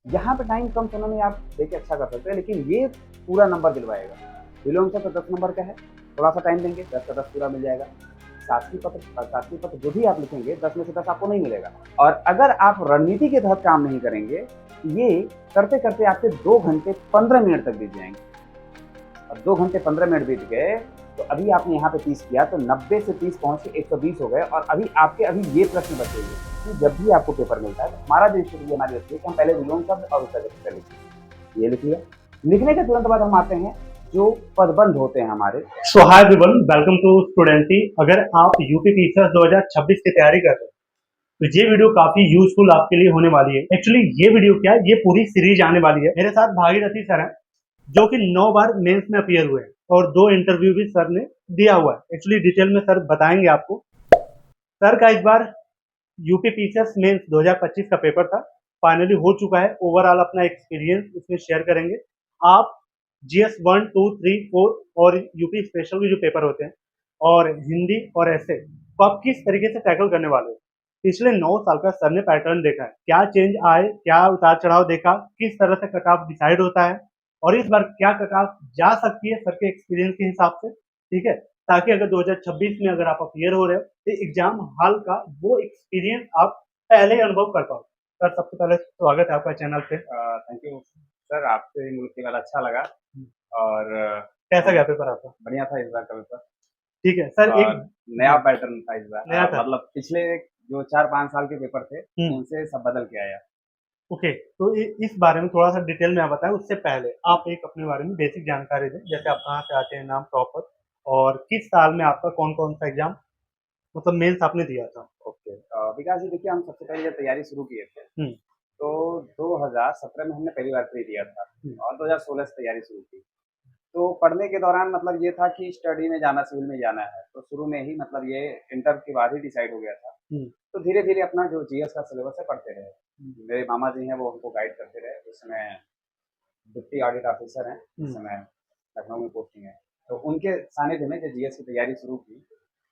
यहाँ पे टाइम कम समय में आप देके अच्छा कर सकते हैं, लेकिन ये पूरा नंबर दिलवाएगा। विलोम से तो 10 नंबर का है, थोड़ा-सा टाइम देंगे, 10 का 10 पूरा मिल जाएगा। शास्त्रीय पत्र जो भी आप लिखेंगे 10 में से 10 आपको नहीं मिलेगा। और अगर आप रणनीति के तहत काम नहीं करेंगे, ये करते-करते आपके 2 घंटे 15 मिनट तक बीत जाएँगे। और 2 घंटे 15 मिनट बीत गए, तो अभी आपने यहाँ पे 30 किया, तो 90 से 30 पहुँच के 120 हो गए और अभी ये प्रश्न बचे हुए कि जब भी आपको पेपर मिलता है, तो हमारा जो स्ट्रेटेजी हमारी होती है कि हम पहले विलोम शब्द और उसका विकल्प लिखते हैं। ये लिख लिया। लिखने के तुरंत बाद हम आते हैं जो पदबंध होते हैं हमारे। सो हाय एवरीवन, वेलकम टू स्टूडेंटी। अगर आप यूपी टीचर्स 2026 की तैयारी कर रहे हैं तो ये वीडियो काफी यूजफुल आपके लिए होने वाली है। एक्चुअली ये वीडियो क्या है, ये पूरी सीरीज आने वाली है। मेरे साथ भागीरथी सर हैं जो कि 9 बार मेंस में अपीयर हुए हैं और 2 इंटरव्यू भी सर ने दिया हुआ है। एक्चुअली डिटेल में सर बताएंगे आपको। सर का इस बार यूपी टीचर्स मेंस 2025 का पेपर था, फाइनली हो चुका है। ओवरऑल अपना एक्सपीरियंस इसमें शेयर करेंगे। आप जीएस 1, 2, 3, 4 और यूपी स्पेशल के जो पेपर होते हैं और हिंदी और ऐसे तो आप किस तरीके से टैकल करने वाले हो। पिछले 9 साल का सर ने पैटर्न देखा है, क्या चेंज आए, क्या उतार चढ़ाव देखा, किस तरह से कट ऑफ डिसाइड होता है और इस बार क्या कट ऑफ जा सकती है सर के एक्सपीरियंस के हिसाब से। ठीक है, ताकि अगर 2026 में अगर आप अपीयर हो रहे हो तो एग्जाम हॉल का वो एक्सपीरियंस आप पहले ही अनुभव कर पाओ। सर सबसे पहले स्वागत है आपका चैनल पे। थैंक यू सर, आपसे मिल के बड़ा अच्छा लगा। और कैसा गया पेपर आपका? बढ़िया था इस बार का पेपर। ठीक है सर, एक नया पैटर्न था इस बार। नया था। मतलब पिछले जो 4-5 साल के पेपर थे हम्म। उनसे सब बदल के आया। ओके, तो इस बारे में थोड़ा सा डिटेल में आप बताएं। उससे पहले आप एक अपने बारे में बेसिक जानकारी दें, जैसे आप कहाँ से आते हैं, नाम प्रॉपर, और किस साल में आपका कौन कौन सा एग्जाम मतलब मेंस आपने दिया था। ओके, विकास जी देखिए, हम सबसे पहले जब तैयारी शुरू किए थे तो 2017 में हमने पहली बार प्री दिया था और 2016 से तैयारी शुरू की। तो पढ़ने के दौरान मतलब ये था कि स्टडी में जाना, सिविल में जाना है, तो शुरू में ही मतलब ये इंटर के बाद ही डिसाइड हो गया था। तो धीरे धीरे अपना जो जीएस का सिलेबस है पढ़ते रहे। मेरे मामा जी हैं, वो हमको गाइड करते रहे। उस समय डिप्टी ऑडिट ऑफिसर हैं, इस समय लखनऊ में पोस्टिंग है। तो उनके सानिध्य में जो जीएस की तैयारी शुरू की,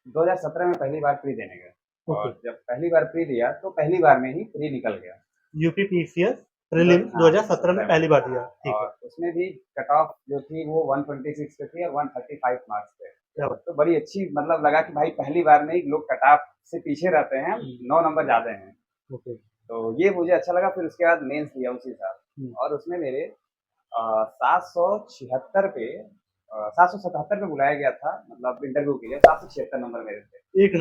2017 में पहली बार प्री देने गए। और जब पहली बार प्री दिया तो पहली बार में ही प्री निकल गया। यूपी पीसीएस प्रीलिम 2017 में पहली बार दिया। ठीक है। और उसमें भी कट ऑफ जो थी वो 126 पे थी और 135 मार्क्स पे। तो बड़ी अच्छी मतलब लगा कि भाई पहली बार में ही लोग कट ऑफ से पीछे रहते हैं, 9 नंबर ज्यादा हैं। तो ये मुझे अच्छा लगा। फिर उसके बाद मेंस दिया उसी साल और उसमें मेरे 776 पे 777 पे बुलाया गया था, मतलब इंटरव्यू के लिए। 776 नंबर मेरे थे। एक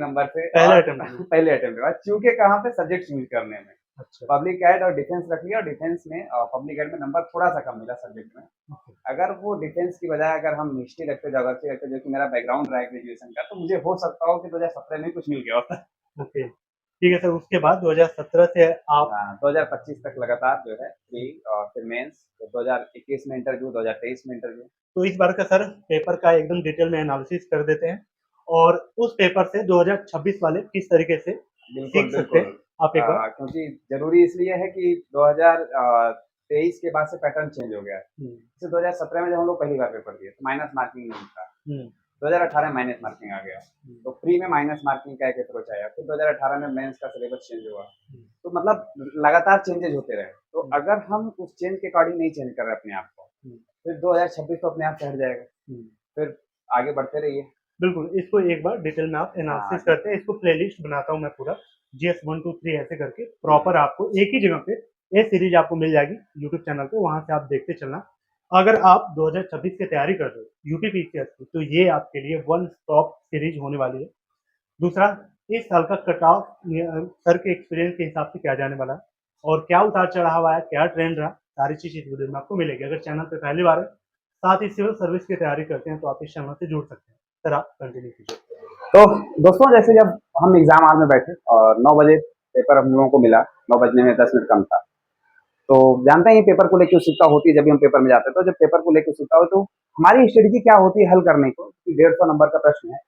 नंबर पे पहले अटेम्प्ट के बाद चूके कहाँ पे सब्जेक्ट चूज करने में। अच्छा। पब्लिक एड और डिफेंस रख लिया और डिफेंस में पब्लिक एड में नंबर थोड़ा सा कम मिला सब्जेक्ट में। अगर वो डिफेंस की बजाय अगर हम हिस्ट्री रखते, ज्योग्राफी रखते, जो कि मेरा बैकग्राउंड रहा है ग्रेजुएशन का, तो मुझे हो सकता हो कि 2017 में कुछ मिल गया होता। ओके, ठीक है सर। उसके बाद 2017 से आप 2025 तक लगातार जो है प्री और फिर मेंस, तो 2021 में इंटरव्यू, 2023 में इंटरव्यू। तो इस बार का सर पेपर का एकदम डिटेल में एनालिसिस कर देते हैं और उस पेपर से 2026 वाले किस तरीके से सीख सकते हैं आप एक बार। क्योंकि जरूरी इसलिए है कि 2023 के बाद से पैटर्न चेंज हो गया है। जैसे 2017 में जब हम लोग पहली बार पेपर दिए तो माइनस मार्किंग नहीं था। 2018 में माइनस मार्किंग आ गया, तो प्री में माइनस मार्किंग का एक अप्रोच आया। फिर 2018 में मेंस का सिलेबस चेंज हुआ। तो मतलब लगातार चेंजेस होते रहे। तो अगर हम उस चेंज के अकॉर्डिंग नहीं चेंज कर रहे अपने आप को, फिर 2026 तो अपने आप से हट जाएगा। फिर आगे बढ़ते रहिए। बिल्कुल, इसको एक बार डिटेल में आप एनालिसिस करते हैं। इसको प्लेलिस्ट बनाता हूँ मैं पूरा, जीएस 1, 2, 3 ऐसे करके प्रॉपर आपको एक ही जगह पे ये सीरीज आपको मिल जाएगी यूट्यूब चैनल पे, वहां से आप देखते चलना। अगर आप 2026 की तैयारी कर रहे हो यूपी पीसीएस की, तो ये आपके लिए वन स्टॉप सीरीज होने वाली है। दूसरा, इस साल का कट ऑफ सर के एक्सपीरियंस के हिसाब से क्या जाने वाला है और क्या उतार चढ़ाव आया, क्या ट्रेंड रहा, सारी चीज इस वीडियो में आपको मिलेगी। अगर चैनल पे पहली बार है, साथ ही सिविल सर्विस की तैयारी करते हैं, तो आप इस चैनल से जुड़ सकते हैं। सर आप कंटिन्यू कीजिए। तो दोस्तों, जैसे जब हम एग्जाम हॉल में बैठे और 9 बजे पेपर हम लोगों को मिला, 9 बजने में 10 मिनट कम था, तो जानते हैं पेपर को लेकर उत्सुकता होती है। जब भी हम पेपर में जाते हैं तो जब पेपर को लेकर उत्सुकता हो, तो हमारी स्ट्रेटेजी क्या होती है हल करने को, 150 नंबर का प्रश्न है।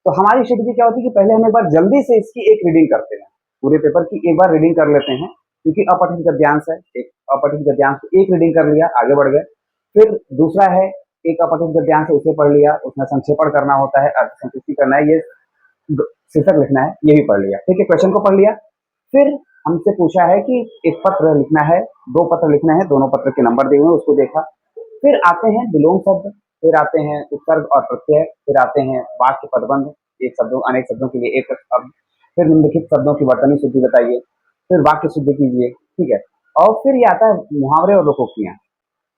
तो हमारी स्ट्रेटेजी क्या होती है कि पहले हम एक बार जल्दी से इसकी एक रीडिंग करते हैं, पूरे पेपर की एक बार रीडिंग कर लेते हैं, क्योंकि अपठित गद्यांश है। एक अपठित गद्यांश को एक रीडिंग कर लिया, आगे बढ़ गए। फिर दूसरा है, एक अपठित गद्यांश है, उसे पढ़ लिया, उसमें संक्षेपण करना होता है, अर्थ संतुष्टि करना है, ये शीर्षक लिखना है, ये भी पढ़ लिया। ठीक है, क्वेश्चन को पढ़ लिया। फिर हमसे पूछा है कि एक पत्र लिखना है, 2 पत्र लिखना है, दोनों पत्र के नंबर दिए हुए हैं, उसको देखा। फिर आते हैं विलोम शब्द, फिर आते हैं उपसर्ग और प्रत्यय, फिर आते हैं वाक्य पदबंध, एक शब्दों अनेक शब्दों के लिए एक शब्द, फिर निम्नलिखित शब्दों की वर्तनी शुद्धि बताइए, फिर वाक्य शुद्ध कीजिए, ठीक है? और फिर ये आता है मुहावरे और लोकोक्तियाँ।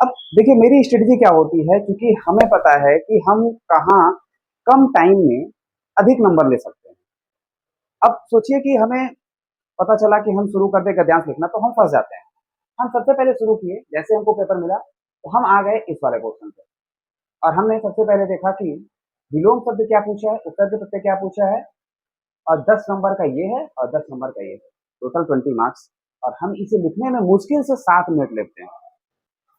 अब देखिए मेरी स्ट्रेटजी क्या होती है, क्योंकि हमें पता है कि हम कहाँ कम टाइम में अधिक नंबर ले सकते हैं। अब सोचिए कि हमें पता चला कि हम शुरू कर दें गद्यांश लिखना, तो हम फँस जाते हैं। हम सबसे पहले शुरू किए, जैसे हमको पेपर मिला, तो हम आ गए इस वाले क्वेश्चन पे और हमने सबसे पहले देखा कि विलोम शब्द क्या पूछा है, उपसर्ग प्रत्यय क्या पूछा है और 10 नंबर का ये है और 10 नंबर का ये है। टोटल 20 मार्क्स और हम इसे लिखने में मुश्किल से 7 मिनट लेते हैं।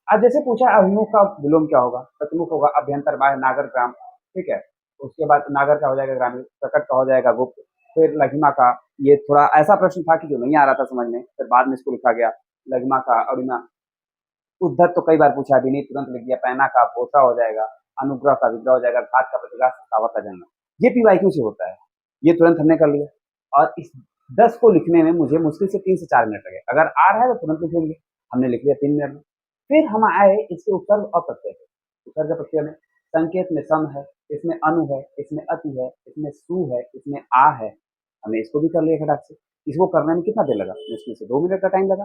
आज जैसे पूछा अभिमुख का विलोम क्या होगा, प्रतिमुख होगा अभ्यंतर बाह्य नागर ग्राम, ठीक है? उसके बाद नागर का हो जाएगा ग्रामीण, प्रकट का हो जाएगा गुप्त, फिर लघिमा का, ये थोड़ा ऐसा प्रश्न था कि जो नहीं आ रहा था समझ में, फिर बाद में इसको लिखा गया। लघिमा का, अरुणिमा, उद्धत तो कई बार पूछा है, विनीत तुरंत लिख दिया, पैना का पोसा हो जाएगा, अनुग्रह का विग्रह हो जाएगा, घात का प्रतिघात, सतावत का जन्म। ये पीवाईक्यू से होता है, ये तुरंत हमने कर लिया और इस 10 को लिखने में मुझे मुश्किल से 3 से 4 मिनट लगे। अगर आ रहा है तो तुरंत लिख लेंगे, हमने लिख लिया 3 मिनट में। फिर हम आए इसके उपसर्ग और प्रत्यय पे। उपसर्ग प्रत्यय में संकेत में सम है, इसमें अनु है, इसमें अति है, इसमें सु है, इसमें आ है। हमने इसको भी कर लिया खटाक से। इसको करने में कितना देर लगा? मुश्किल से 2 मिनट का टाइम लगा,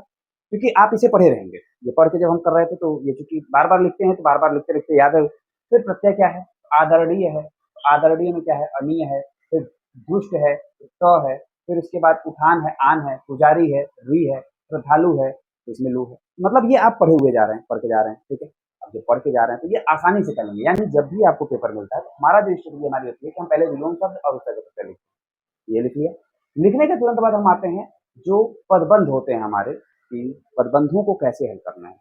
क्योंकि आप इसे पढ़े रहेंगे। ये पढ़ के जब हम कर रहे थे तो ये चूंकि बार-बार लिखते हैं तो बार-बार लिखते-लिखते याद है। फिर प्रत्यय क्या है? आदरणीय है। आदरणीय में क्या है? अनीय है, फिर दुष्ट है, ट है, फिर उसके बाद उठान है, आन है, पुजारी है, री है, श्रद्धालु है, तो इसमें लू है। मतलब ये आप पढ़े हुए जा रहे हैं, पढ़ के जा रहे हैं, ठीक है? अब जब पढ़ के जा रहे हैं तो ये आसानी से कर लेंगे। यानी जब भी आपको पेपर मिलता है तो हमारा जो स्ट्रेटजी हमारी होती है कि हम पहले विलोम शब्द और उसका प्रत्यय लिखते हैं। ये लिख लिया। लिखने के तुरंत बाद हम आते हैं जो पदबंध होते हैं हमारे, कि पदबंधों को कैसे हल करना है।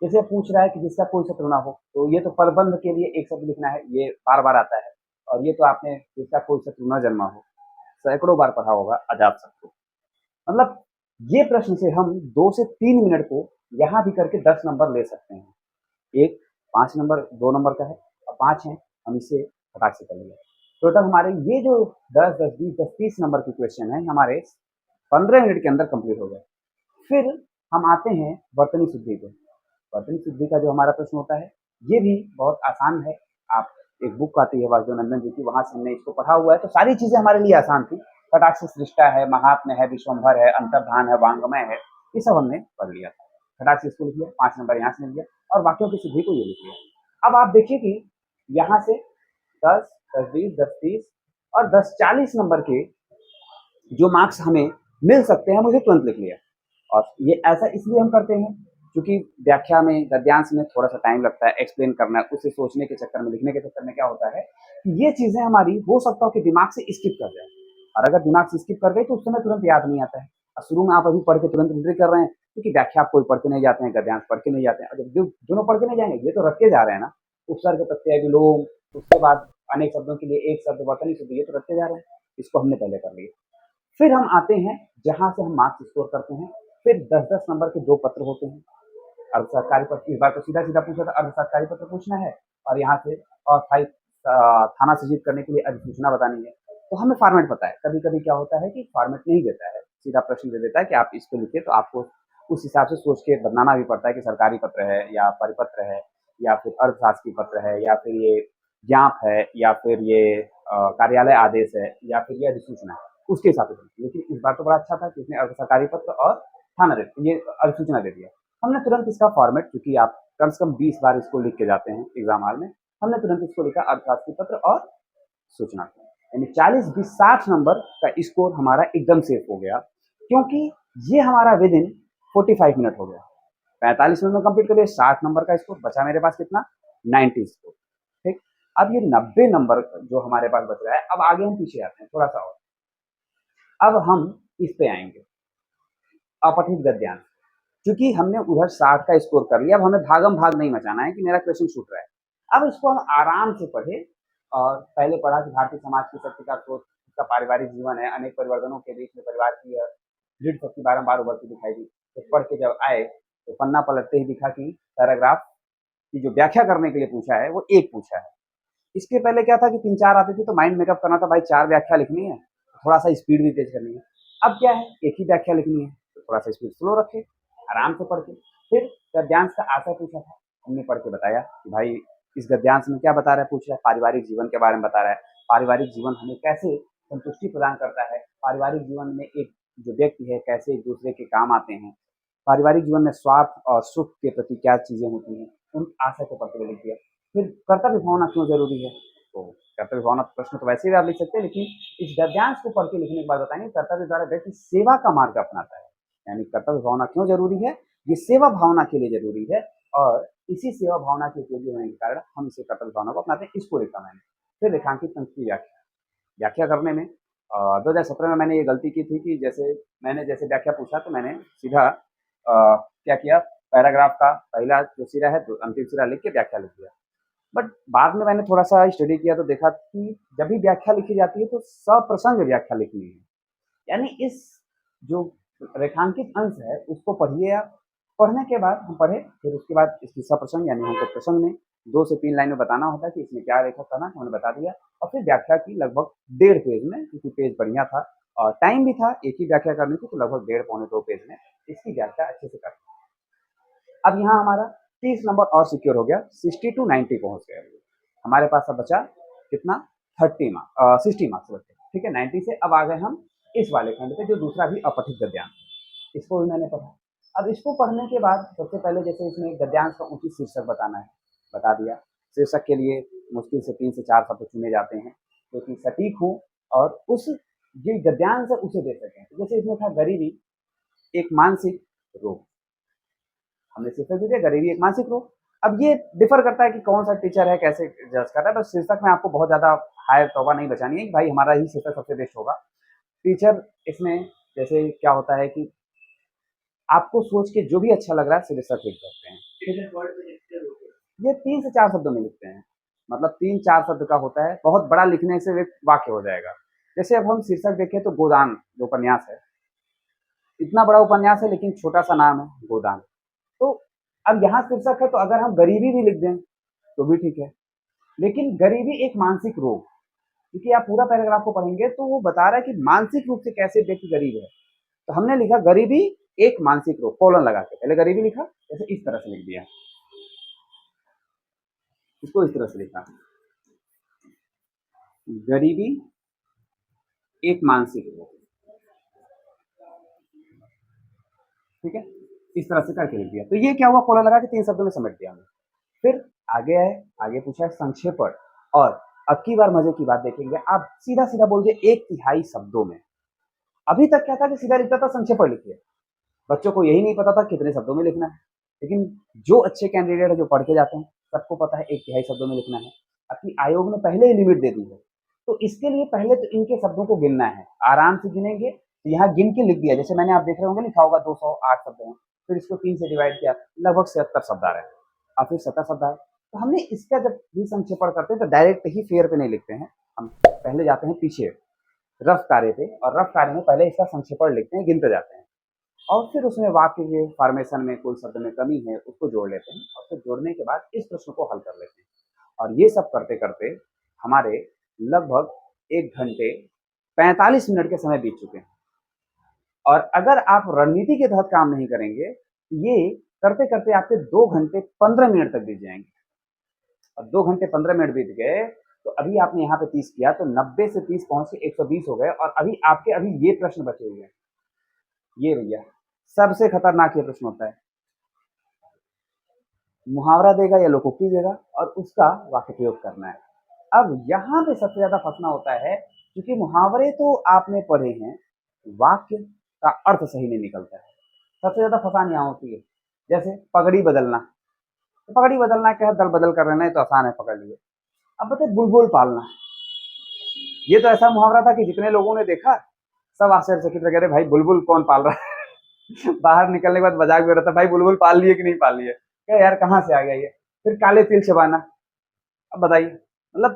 जैसे पूछ रहा है कि जिसका कोई शत्रु ना हो, तो ये तो पदबंध के लिए एक शब्द लिखना है, ये बार-बार आता है। और ये तो आपने जिसका कोई शत्रु न जन्मा हो, सैकड़ों बार पढ़ा होगा अजातशत्रु। मतलब ये प्रश्न से हम 2 से 3 मिनट को यहाँ भी करके 10 नंबर ले सकते हैं। एक 5 नंबर 2 नंबर का है और 5 है, हम इसे फटाक से कर लेंगे। टोटल हमारे ये जो 10, 10, 20, 10, 30 नंबर की क्वेश्चन है हमारे 15 मिनट के अंदर कंप्लीट हो गए। फिर हम आते हैं वर्तनी शुद्धि पे। वर्तनी शुद्धि का जो हमारा प्रश्न होता है, ये भी बहुत आसान है। आप एक बुक आती है वासुदेवानंद जी की, वहाँ से हमने इसको पढ़ा हुआ है, तो सारी चीज़ें हमारे लिए आसान थी। कटाक्ष सृष्टा है, महात्म्य है, विश्वंभर है, अंतर्धान है, वांग्मय है, ये सब हमने पढ़ लिया था। कटाक्ष इसको लिख लिया, 5 नंबर यहाँ से मिल गया और वाक्यों की शुद्धि को ये लिख लिया। अब आप देखिए कि यहाँ से 10, 10, 20, 10, 30 और 10, 40 नंबर के जो मार्क्स हमें मिल सकते हैं, मुझे तुरंत लिख लिया। और ये ऐसा इसलिए हम करते हैं क्योंकि व्याख्या में, गद्यांश में थोड़ा-सा टाइम लगता है, एक्सप्लेन करना, उसे सोचने के चक्कर में, लिखने के चक्कर में क्या होता है कि ये चीज़ें हमारी हो सकता हो कि दिमाग से स्किप कर जाए। और अगर दिमाग से स्किप कर गई तो उस समय तुरंत याद नहीं आता है। और शुरू में आप अभी पढ़ के तुरंत एंट्री कर रहे हैं, क्योंकि व्याख्या आप कोई पढ़ के नहीं जाते हैं, गद्यांश पढ़ के नहीं जाते हैं। और जब दोनों पढ़ के नहीं जाएँगे, ये तो रट के जा रहे हैं ना। उपसर्ग, प्रत्यय, विलोम, उसके बाद अनेक शब्दों के लिए एक शब्द, वर्तनी शुद्धि, ये तो रट के जा रहे हैं। इसको हमने पहले कर लिया। फिर हम आते हैं जहाँ से हम मार्क्स स्कोर करते हैं। फिर 10-10 नंबर के 2 पत्र होते हैं। अर्ध सरकारी पत्र, इस बार तो सीधा-सीधा पूछा था, अर्ध सरकारी पत्र पूछना है और यहाँ से अस्थायी थाना सृजित करने के लिए अधिसूचना बतानी है। तो हमें फॉर्मेट पता है। कभी-कभी क्या होता है कि फॉर्मेट नहीं देता है, सीधा प्रश्न दे देता है कि आप इस पे लिखिए, तो आपको उस हिसाब से सोच के बनाना भी पड़ता है कि सरकारी पत्र है या परिपत्र है या फिर अर्थशास्त्री पत्र है या फिर ये ज्ञाप है या फिर ये कार्यालय आदेश है या फिर ये अधिसूचना है, उसके हिसाब से चलती है। लेकिन इस बार तो बड़ा अच्छा था कि इसने अर्ध सरकारी पत्र और थाना ये अधिसूचना दे दिया। हमने तुरंत इसका फॉर्मेट, चूंकि आप कम से कम 20 बार इसको लिख के जाते हैं एग्जाम हॉल में, हमने तुरंत इसको लिखा अर्थशास्त्री पत्र और सूचना। यानी 40, 20, 60 नंबर का स्कोर हमारा एकदम सेफ हो गया, क्योंकि ये हमारा विद इन 45 मिनट हो गया। 45 मिनट में कंप्लीट करिए, 60 नंबर का स्कोर बचा मेरे पास कितना, 90 स्कोर। ठीक, अब ये 90 नंबर जो हमारे पास बच रहा है, अब आगे हम पीछे आते हैं थोड़ा सा और। अब हम इस पे आएंगे अपठित गद्यांश। क्योंकि हमने उधर 60 का स्कोर कर लिया, अब हमें भागम भाग नहीं मचाना है कि मेरा क्वेश्चन छूट रहा है। अब इसको हम आराम से पढ़े और पहले पढ़ा कि भारतीय समाज की शक्ति का स्रोत उसका पारिवारिक जीवन है, अनेक परिवर्तनों के बीच में परिवार की दृढ़ शक्ति बारंबार उभरती दिखाई दी। तो पढ़ के जब आए तो पन्ना पलटते ही दिखा कि पैराग्राफ की जो व्याख्या करने के लिए पूछा है वो एक पूछा है। इसके पहले क्या था कि 3-4 आते थे तो माइंड मेकअप करना था, भाई 4 व्याख्या लिखनी है, थोड़ा सा स्पीड भी तेज करनी है। अब क्या है, एक ही व्याख्या लिखनी है, तो थोड़ा सा स्पीड स्लो रखे, आराम से पढ़ के। फिर गद्यांश का आशय पूछा था, हमने पढ़ के बताया कि भाई इस गद्यांश में क्या बता रहा है, पूछ रहा है पारिवारिक जीवन के बारे में बता रहा है, पारिवारिक जीवन हमें कैसे संतुष्टि प्रदान करता है, पारिवारिक जीवन में एक जो व्यक्ति है कैसे एक दूसरे के काम आते हैं, पारिवारिक जीवन में स्वार्थ और सुख के प्रति क्या चीजें होती हैं, उन आशय को पढ़ते हुए लिख दिया। फिर कर्तव्य भावना क्यों जरूरी है, तो कर्तव्य भावना प्रश्न तो वैसे भी आप लिख सकते हैं, लेकिन इस गद्यांश को पढ़ के लिखने के बाद बताएंगे कर्तव्य द्वारा व्यक्ति सेवा का मार्ग अपनाता है, यानी कर्तव्य भावना क्यों जरूरी है, ये सेवा भावना के लिए जरूरी है, और इसी सेवा भावना के उपयोगी होने के कारण हम इसे कर्तव्य भावना को अपनाते हैं, इसको लिखा मैंने। फिर रेखांकित अंक की व्याख्या, व्याख्या करने में 2017 में मैंने ये गलती की थी कि जैसे व्याख्या पूछा तो मैंने सीधा क्या किया, पैराग्राफ का पहला जो सिरा है अंतिम सिरा लिख के व्याख्या लिख दिया। बट बाद में मैंने थोड़ा सा स्टडी किया तो देखा कि जब भी व्याख्या लिखी जाती है तो सप्रसंग व्याख्या लिखनी है, यानी इस जो रेखांकित अंश है उसको पढ़िए आप, पढ़ने के बाद हम पढ़े, फिर उसके बाद इसकी सप्रसंग यानी हमको प्रसंग में 2 से 3 लाइन में बताना होता है कि इसमें क्या रेखा करना है, हमने बता दिया। और फिर व्याख्या की लगभग 1.5 पेज में, क्योंकि पेज बढ़िया था और टाइम भी था, एक ही व्याख्या करनी थी, तो लगभग 1.5 पौने 2 पेज में इसकी व्याख्या अच्छे से कर। अब यहाँ हमारा 30 नंबर और सिक्योर हो गया, 60 to 90 पहुंच गया। हमारे पास अब बचा कितना, 60 मार्क्स बचे, ठीक है। 90 से अब आ गए हम इस वाले खंड पे जो दूसरा भी अपठित गद्यांश, इसको भी मैंने पढ़ा। अब इसको पढ़ने के बाद सबसे पहले जैसे इसमें गद्यांश का उचित शीर्षक बताना है, बता दिया। शीर्षक के लिए मुश्किल से 3 से 4 शब्द चुने जाते हैं जो कि सटीक हो और उस जो गद्यांश है उसे दे सकें। जैसे इसमें था गरीबी एक मानसिक रोग, हमने शीर्षक दे दिया गरीबी एक मानसिक रोग। अब ये डिफर करता है कि कौन सा टीचर है कैसे जज कर रहा है, बस शीर्षक में आपको बहुत ज्यादा हाई तौबा नहीं बचानी है कि भाई हमारा ही शीर्षक सबसे बेस्ट होगा। टीचर इसमें जैसे क्या होता है कि आपको सोच के जो भी अच्छा लग रहा है शीर्षक लिख सकते हैं, ठीक है। ये 3 से 4 शब्दों में लिखते हैं, मतलब 3-4 शब्द का होता है, बहुत बड़ा लिखने से एक वाक्य हो जाएगा। जैसे अब हम शीर्षक देखें तो गोदान जो उपन्यास है, इतना बड़ा उपन्यास है लेकिन छोटा सा नाम है गोदान। तो अब यहाँ शीर्षक है तो अगर हम गरीबी भी लिख दें तो भी ठीक है, लेकिन गरीबी एक मानसिक रोग, क्योंकि आप पूरा पैराग्राफ को पढ़ेंगे तो वो बता रहा है कि मानसिक रूप से कैसे व्यक्ति गरीब है। तो हमने लिखा गरीबी एक मानसिक रोग, कोलन लगा के पहले गरीबी लिखा, जैसे इस तरह से लिख दिया, इसको इस तरह से लिखा, गरीबी एक मानसिक रोग, ठीक है, इस तरह से करके लिख दिया। तो ये क्या हुआ, कोलन लगा के 3 शब्दों में समेट दिया हमने। फिर आगे आए, आगे पूछा है संक्षेपण, और अब की बार मजे की बात देखेंगे, आप सीधा सीधा बोल दिए 1/3 शब्दों में। अभी तक क्या था कि सीधा लिखता था संक्षेपण लिखिए, बच्चों को यही नहीं पता था कितने शब्दों में लिखना है, लेकिन जो अच्छे कैंडिडेट है जो पढ़ के जाते हैं सबको पता है 1/3 शब्दों में लिखना है। अभी आयोग ने पहले ही लिमिट दे दी है, तो इसके लिए पहले तो इनके शब्दों को गिनना है, आराम से गिनेंगे। तो यहाँ गिन के लिख दिया, जैसे मैंने आप देख रहे होंगे लिखा होगा 208 शब्द हैं, फिर इसको 3 से डिवाइड किया, लगभग 77 शब्द आ रहे हैं, और फिर 70 शब्द आए। तो हमने इसका जब भी संक्षेपण करते हैं तो डायरेक्ट ही फेयर पे नहीं लिखते हैं, हम पहले जाते हैं पीछे रफ कार्य पे, और रफ कार्य में पहले इसका संक्षेपण लिखते हैं, गिनते जाते हैं, और फिर उसमें वाक्य के फॉर्मेशन में कोई शब्द में कमी है उसको जोड़ लेते हैं, और फिर जोड़ने के बाद इस प्रश्न को हल कर लेते हैं। और ये सब करते करते हमारे लगभग 1 घंटे 45 मिनट के समय बीत चुके हैं। और अगर आप रणनीति के तहत काम नहीं करेंगे, ये करते करते आपके 2 घंटे 15 मिनट तक बीत जाएंगे, और 2 घंटे 15 मिनट बीत गए तो अभी आपने यहाँ पे 30 किया तो 90 से 30 पहुंच के 120 हो गए, और अभी आपके अभी ये प्रश्न बचे हुए हैं। ये भैया सबसे खतरनाक ये प्रश्न होता है, मुहावरा देगा या लोकोक्ति देगा और उसका वाक्य प्रयोग करना है। अब यहाँ पे सबसे ज्यादा फंसना होता है, क्योंकि मुहावरे तो आपने पढ़े हैं, वाक्य का अर्थ सही नहीं निकलता है, सबसे ज्यादा फंसान यहाँ होती है। जैसे पगड़ी बदलना, तो पगड़ी बदलना क्या है, दल बदल कर रहना है तो आसान है, पकड़ लिए। अब बताए बुलबुल पालना, ये तो ऐसा मुहावरा था कि जितने लोगों ने देखा सब आश्चर्यचकित रह गए, भाई बुलबुल कौन पाल रहा है बाहर निकलने के बाद मजाक भी हो रहा था, भाई बुलबुल पाल लिए कि नहीं पाल लिए, क्या यार कहाँ से आ गया ये। फिर काले तिल चबाना, अब बताइए, मतलब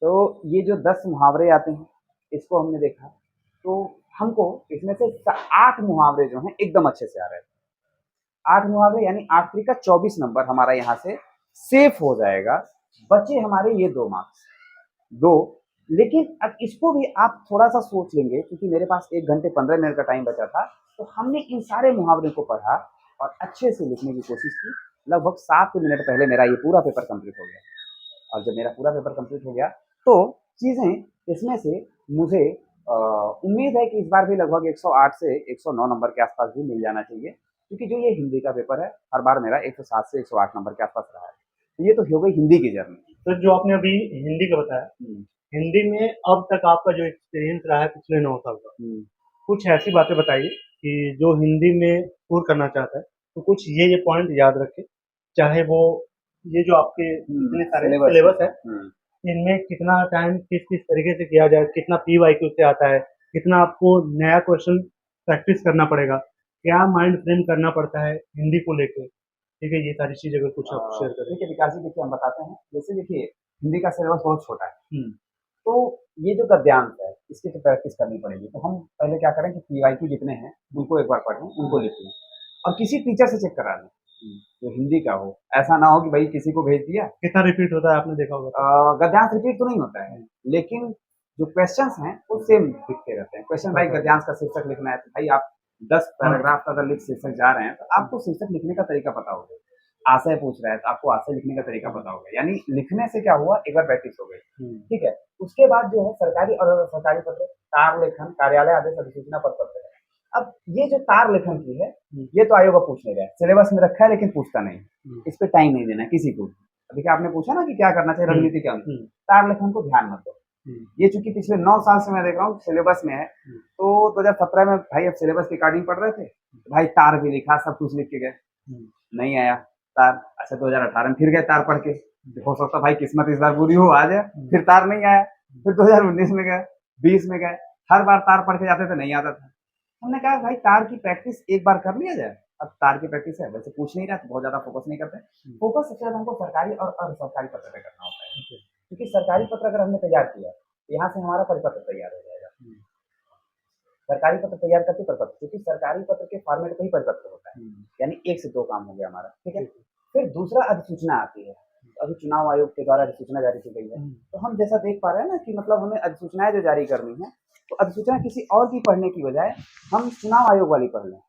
तो ये जो 10 मुहावरे आते हैं इसको हमने देखा, तो हमको इसमें से 8 मुहावरे जो हैं एकदम अच्छे से आ रहे हैं। 8 मुहावरे यानी 8 का 24 नंबर हमारा यहाँ से सेफ हो जाएगा। बचे हमारे ये 2 मार्क्स, 2। लेकिन अब इसको भी आप थोड़ा सा सोच लेंगे, क्योंकि मेरे पास 1 घंटे 15 मिनट का टाइम बचा था, तो हमने इन सारे मुहावरे को पढ़ा और अच्छे से लिखने की कोशिश की। लगभग 7 मिनट पहले मेरा ये पूरा पेपर कंप्लीट हो गया, और जब मेरा पूरा पेपर कंप्लीट हो गया तो चीज़ें इसमें से मुझे उम्मीद है कि इस बार भी लगभग 108 से 109 नंबर के आसपास भी मिल जाना चाहिए, क्योंकि जो ये हिंदी का पेपर है हर बार मेरा 107 से 108 नंबर के आसपास रहा है। तो ये तो हो गई हिंदी की जर्नी। तो जो आपने अभी हिंदी का बताया, हिंदी में अब तक आपका जो एक्सपीरियंस रहा है पिछले 9 साल का, कुछ ऐसी बातें बताइए कि जो हिंदी में टूर करना चाहता है तो कुछ ये पॉइंट याद रखे, चाहे वो ये जो आपके इतने सारे सिलेबस है, इनमें कितना टाइम किस किस तरीके से किया जाए, कितना पीवाईक्यू से आता है, कितना आपको नया क्वेश्चन प्रैक्टिस करना पड़ेगा, क्या माइंड फ्रेम करना पड़ता है हिंदी को लेके, ठीक है, ये सारी चीज़ अगर कुछ आप शेयर करें। देखिए विकास जी, देखिए हम बताते हैं। जैसे देखिए हिंदी का सिलेबस बहुत छोटा है, तो ये जो गद्यांश है इसकी तो प्रैक्टिस करनी पड़ेगी। तो हम पहले क्या करें कि पीवाईक्यू जितने हैं उनको एक बार पढ़ लें, उनको लिख लें और किसी टीचर से चेक करा लें जो हिंदी का हो। ऐसा ना हो कि भाई किसी को भेज दिया। कितना रिपीट होता है आपने देखा होगा? गद्यांश रिपीट तो नहीं होता है, लेकिन जो क्वेश्चंस हैं वो सेम दिखते रहते हैं। क्वेश्चन भाई गद्यांश का शीर्षक लिखना है, तो भाई आप 10 पैराग्राफ का अगर लिख शीर्षक जा रहे हैं तो आपको शीर्षक लिखने का तरीका पता होगा। आशय पूछ रहा है तो आपको आशय लिखने का तरीका पता होगा, यानी लिखने से क्या हुआ, एक बार प्रैक्टिस हो गई। ठीक है, उसके बाद जो है सरकारी और सरकारी पत्र, तार लेखन, कार्यालय आदेश, अधिसूचना पर पत्र है। अब ये जो तार लेखन की है ये तो आयोग पूछ नहीं रहा है, सिलेबस में रखा है लेकिन पूछता नहीं। इस पे टाइम नहीं देना किसी को। देखिए आपने पूछा ना कि क्या करना चाहिए, रणनीति क्या होनी, तार लेखन को ध्यान मत दो। ये चूंकि पिछले 9 साल से मैं देख रहा हूँ सिलेबस में है, तो 2017 में भाई अब सिलेबस की रिकॉर्डिंग पढ़ रहे थे, तो भाई तार भी लिखा, सब कुछ लिख के गए, नहीं आया तार। अच्छा 2018 में फिर गए तार पढ़ के, हो सकता भाई किस्मत इस बार बुरी हो आ जाए, फिर तार नहीं आया। फिर 2019 में गए, 20 में गए, हर बार तार पढ़ के जाते थे, नहीं आता था। हमने कहा भाई तार की प्रैक्टिस एक बार कर लिया जाए। अब तार की प्रैक्टिस है, वैसे पूछ नहीं रहा तो बहुत ज्यादा फोकस नहीं करते। फोकस सबसे ज्यादा हमको सरकारी और अर्ध सरकारी पत्र पे करना होता है, क्योंकि सरकारी पत्र अगर हमने तैयार किया तो यहाँ से हमारा परिपत्र तैयार हो जाएगा। सरकारी पत्र तैयार करके परिपत्र, क्योंकि सरकारी पत्र के फॉर्मेट पे ही परिपत्र होता है, यानी 1 से 2 काम हो गया हमारा। ठीक है, फिर दूसरा अधिसूचना आती है। अभी चुनाव आयोग के द्वारा अधिसूचना जारी की गई है, तो हम जैसा देख पा रहे हैं ना कि मतलब हमें अधिसूचनाएं जो जारी करनी है, तो अधिसूचना किसी और की पढ़ने की बजाय हम चुनाव आयोग वाली पढ़ लें,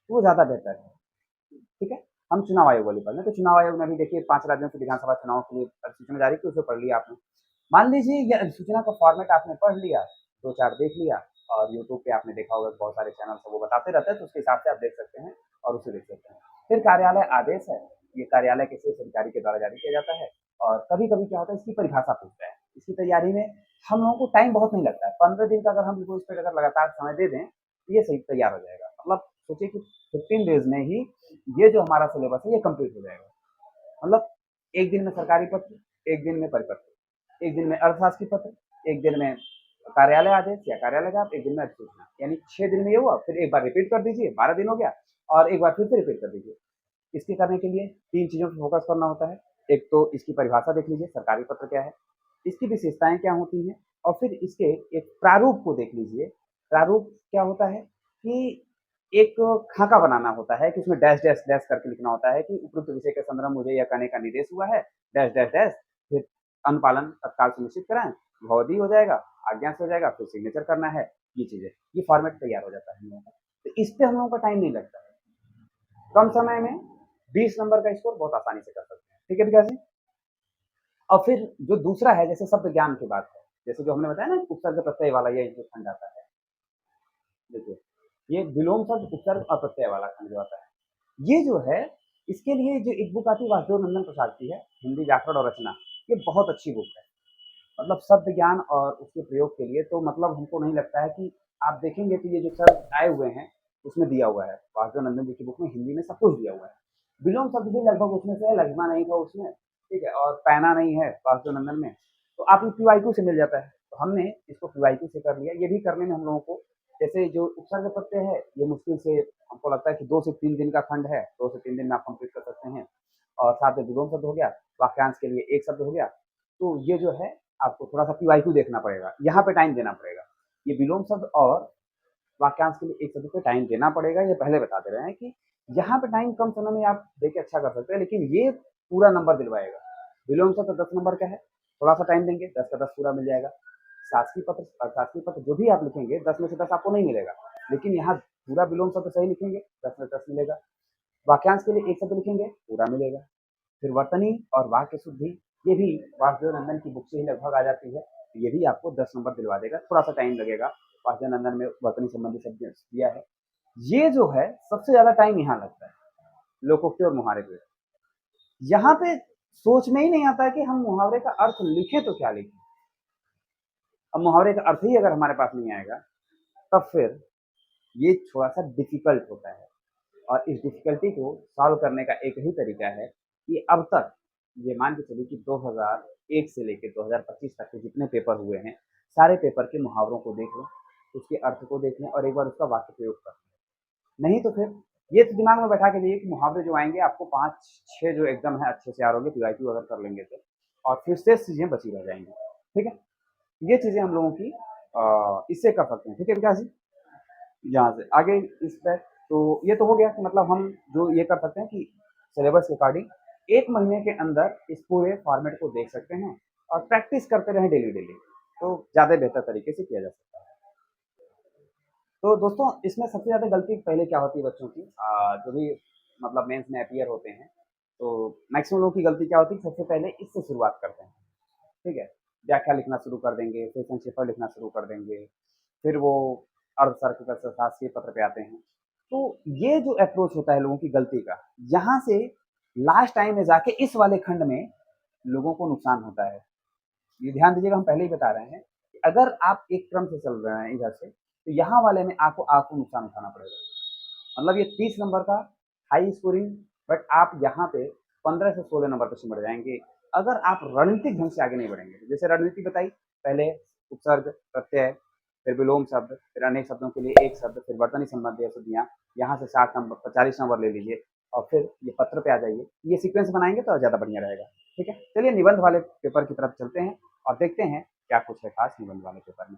वो ज्यादा बेहतर है। ठीक है, हम चुनाव आयोग वाली पढ़ लें। तो चुनाव आयोग में भी देखिए 5 राज्यों के विधानसभा चुनाव के लिए अधिसूचना जारी की, उसे पढ़ लिया आपने। मान लीजिए ये अधिसूचना का फॉर्मेट आपने पढ़ लिया, 2-4 देख लिया, और यूट्यूब पे आपने देखा होगा बहुत सारे चैनल से वो बताते रहते हैं, तो उसके हिसाब से आप देख सकते हैं और उसे देख सकते हैं। फिर कार्यालय आदेश है, ये कार्यालय के शीर्ष अधिकारी के द्वारा जारी किया जाता है, और कभी कभी क्या होता है इसकी परिभाषा पूछता है। इसकी तैयारी में हम लोगों को टाइम बहुत नहीं लगता है, 15 दिन का अगर हम इस पर अगर लगातार समय दे दें तो ये सही तैयार हो जाएगा। मतलब सोचिए कि 15 डेज में ही ये जो हमारा सिलेबस है ये कंप्लीट हो जाएगा। मतलब एक दिन में सरकारी पत्र, एक दिन में परिपत्र, एक दिन में अर्थशास्त्री पत्र, एक दिन में कार्यालय आदेश या कार्यालय का, एक दिन में अधिसूचना, यानी 6 दिन में ये हुआ। फिर एक बार रिपीट कर दीजिए, 12 दिन हो गया, और एक बार फिर से रिपीट कर दीजिए। इसके करने के लिए 3 चीज़ों पर फोकस करना होता है। एक तो इसकी परिभाषा देख लीजिए, सरकारी पत्र क्या है, इसकी विशेषताएं क्या होती हैं, और फिर इसके एक प्रारूप को देख लीजिए। प्रारूप क्या होता है कि एक खाका बनाना होता है कि उसमें डैश डैश डैश करके लिखना होता है कि उपयुक्त विषय के संदर्भ में मुझे यह कहने का निर्देश हुआ है, डैश डैश डैश, फिर अनुपालन तत्काल सुनिश्चित कराएं, भौदी हो जाएगा, आज्ञा से हो जाएगा, फिर सिग्नेचर करना है। ये चीजें, ये फॉर्मेट तैयार हो जाता है हम लोगों का। तो इस पे हम लोगों का टाइम नहीं लगता है, कम समय में 20 नंबर का स्कोर बहुत आसानी से कर सकते हैं। ठीक है विकास जी। और फिर जो दूसरा है, जैसे शब्द ज्ञान की बात है, जैसे जो हमने बताया ना उपसर्ग प्रत्यय वाला ये जो खंड आता है, देखिए ये विलोम शब्द उपसर्ग और प्रत्यय वाला खंड जो आता है, ये जो है इसके लिए जो एक बुक आती है वासुदेव नंदन प्रसाद की है, हिंदी व्याकरण और रचना, ये बहुत अच्छी बुक है। मतलब शब्द ज्ञान और उसके प्रयोग के लिए तो मतलब हमको नहीं लगता है कि आप देखेंगे तो ये जो शब्द आए हुए हैं उसमें दिया हुआ है, वासुदेव नंदन जी की बुक में हिंदी में सब कुछ दिया हुआ है। विलोम शब्द भी लगभग उसमें से है, लघिमा नहीं था उसमें, ठीक है, और पैना नहीं है वासुदेव नंदन में, तो आप पीवाईक्यू से मिल जाता है। तो हमने इसको पीवाईक्यू से कर लिया। ये भी करने में हम लोगों को, जैसे जो उपसर्ग प्रत्यय है ये मुश्किल से हमको लगता है कि 2 से 3 दिन का खंड है, 2 से 3 दिन में आप कंप्लीट कर सकते हैं। और साथ में विलोम शब्द हो गया, वाक्यांश के लिए एक शब्द हो गया, तो ये जो है आपको थोड़ा सा पीवाईक्यू देखना पड़ेगा, यहाँ पे टाइम देना पड़ेगा। ये विलोम शब्द और वाक्यांश के लिए एक शब्द पे टाइम देना पड़ेगा, ये पहले बता दे रहे हैं कि यहाँ पे टाइम कम समय में आप देके अच्छा कर सकते हैं, लेकिन ये पूरा नंबर दिलवाएगा। विलोम शब्द 10 नंबर का है, थोड़ा सा टाइम देंगे 10 का 10 पूरा मिल जाएगा। शासकीय पत्र, अशासकीय पत्र जो भी आप लिखेंगे 10 में से 10 आपको नहीं मिलेगा, लेकिन यहाँ पूरा विलोम शब्द सही लिखेंगे 10 में 10 मिलेगा। वाक्यांश के लिए एक शब्द लिखेंगे पूरा मिलेगा। फिर वर्तनी और वाक्य शुद्धि, ये भी वासुदेव नंदन की बुक से ही लगभग आ जाती है, तो ये भी आपको 10 नंबर दिलवा देगा। थोड़ा सा टाइम लगेगा, वासुदेव नंदन में वर्तनी संबंधी शब्द दिया है। ये जो है सबसे ज्यादा टाइम यहाँ लगता है लोकोक्ति और मुहावरे पे। यहाँ पे सोच में ही नहीं आता है कि हम मुहावरे का अर्थ लिखें तो क्या लिखें। अब मुहावरे का अर्थ ही अगर हमारे पास नहीं आएगा तब फिर ये थोड़ा सा डिफिकल्ट होता है। और इस डिफिकल्टी को सॉल्व करने का एक ही तरीका है कि अब तक ये मान के चलिए कि 2001 से लेकर 2025 तक के जितने पेपर हुए हैं, सारे पेपर के मुहावरों को देख लें, उसके अर्थ को देख लें और एक बार उसका वाक्य प्रयोग कर लें। नहीं तो फिर ये तो दिमाग में बैठा के लिए कि मुहावरे जो आएंगे आपको 5-6 जो एकदम है अच्छे से आ रहोगे पीवाईक्यू अगर कर लेंगे तो, और फिर से चीज़ें बची रह जाएंगी। ठीक है, ये चीज़ें हम लोगों की इससे कर सकते हैं। ठीक है विकास जी, यहाँ से आगे इस पर तो ये तो हो गया कि मतलब हम जो ये कर सकते हैं कि सिलेबस के अकॉर्डिंग 1 महीने के अंदर इस पूरे फॉर्मेट को देख सकते हैं और प्रैक्टिस करते रहें डेली, तो ज़्यादा बेहतर तरीके से किया जा सकता है। तो दोस्तों इसमें सबसे ज़्यादा गलती पहले क्या होती है बच्चों की, जो भी मतलब मेंस में अपीयर होते हैं, तो मैक्सिमम लोगों की गलती क्या होती है, सबसे पहले इससे शुरुआत करते हैं। ठीक है, व्याख्या लिखना शुरू कर देंगे, फिर संक्षेपण लिखना शुरू कर देंगे, फिर वो अर्थशास्त्रीय पत्र पे आते हैं। तो ये जो अप्रोच होता है लोगों की गलती का, यहाँ से लास्ट टाइम में जाके इस वाले खंड में लोगों को नुकसान होता है। ये ध्यान दीजिएगा, हम पहले ही बता रहे हैं कि अगर आप एक क्रम से चल रहे हैं इधर से, तो यहाँ वाले में आपको नुकसान उठाना पड़ेगा। मतलब ये 30 नंबर का हाई स्कोरिंग, बट आप यहाँ पे 15 से 16 नंबर पे सिमट जाएंगे अगर आप रणनीतिक ढंग से आगे नहीं बढ़ेंगे। जैसे रणनीति बताई, पहले उपसर्ग, प्रत्यय, फिर विलोम शब्द, फिर अनेक शब्दों के लिए एक शब्द, फिर वर्तनी संबंधी अशुद्धियाँ, यहाँ से 60 नंबर 40 नंबर ले लीजिए और फिर ये पत्र पे आ जाइए। ये सीक्वेंस बनाएंगे तो ज़्यादा बढ़िया रहेगा। ठीक है, चलिए निबंध वाले पेपर की तरफ चलते हैं और देखते हैं क्या कुछ है खास निबंध वाले पेपर में।